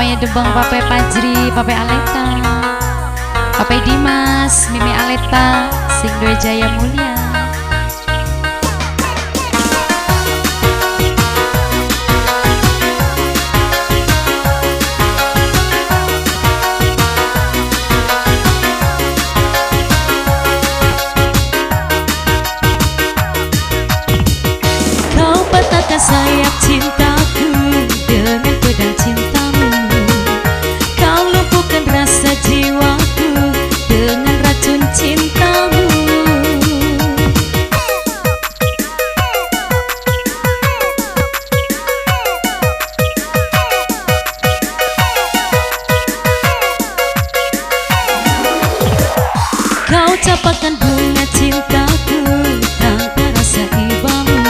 Papanya Dembang, Papai Pajri, Papai Aleta, Papai Dimas, Mimi Aleta, Sing Dua Jaya Mulia. Kau patahkan sayap cintaku dengan pedang cintamu. Kau lumpuhkan rasa jiwaku dengan racun cintamu. Kau capakan bunga cintaku tanpa rasa ibamu.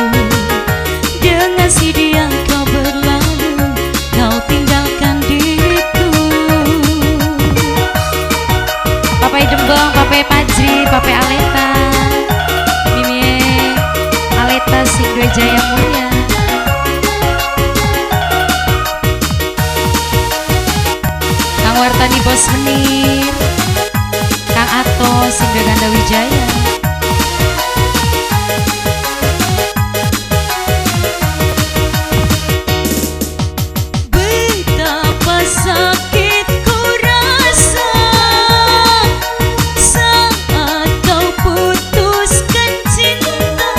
Dengan si dia kau berlalu, kau tinggalkan diriku. Papai Dembang, Papai Pajri, Papai Aleta, Mimi Aleta, Sing Dua Jaya Mulia. Kang Wartani Bos Menir, Kang Ato, Sing Dua Ganda Wijaya. Betapa sakit ku rasa saat kau putuskan cinta.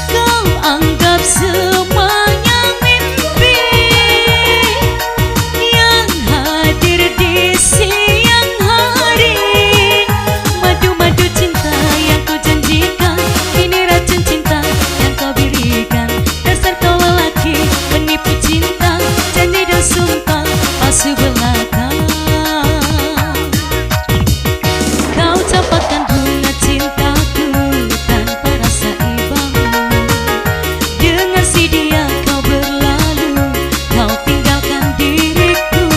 Kau anggap semuanya mimpi yang hadir di siang hari. Madu-madu cinta yang kau janjikan, ini racun cinta yang kau berikan. Dasar kau lelaki penipu cinta, janji dan sumpah palsu belaka. Kau capakan bunga cintaku tanpa rasa ibamu. Dengan si dia kau berlalu, kau tinggalkan diriku.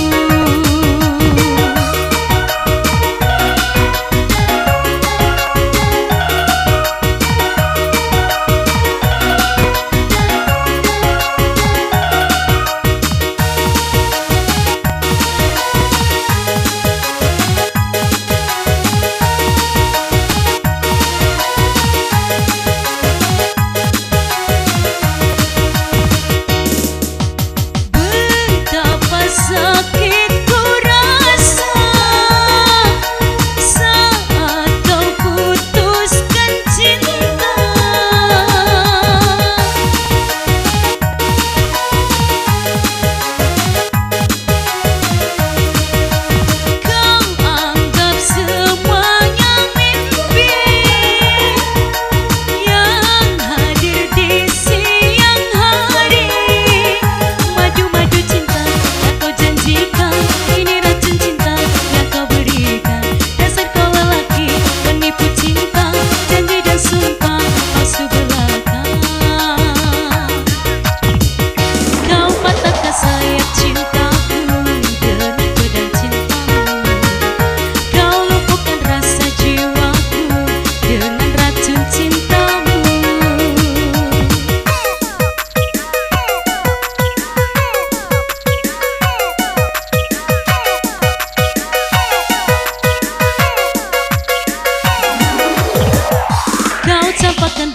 Betapa sakit ku rasa saat kau putuskan cinta. Kau anggap semuanya mimpi yang hadir di siang hari. Madu-madu cinta yang kau janjikan, ini racun cinta yang kau berikan. Dasar kau lelaki penipu cinta, janji dan sumpah palsu belaka. Kau patahkan sayap cintaku dengan pedang cintamu. Kau lumpuhkan rasa jiwaku dengan racun cintamu. Kau campakkan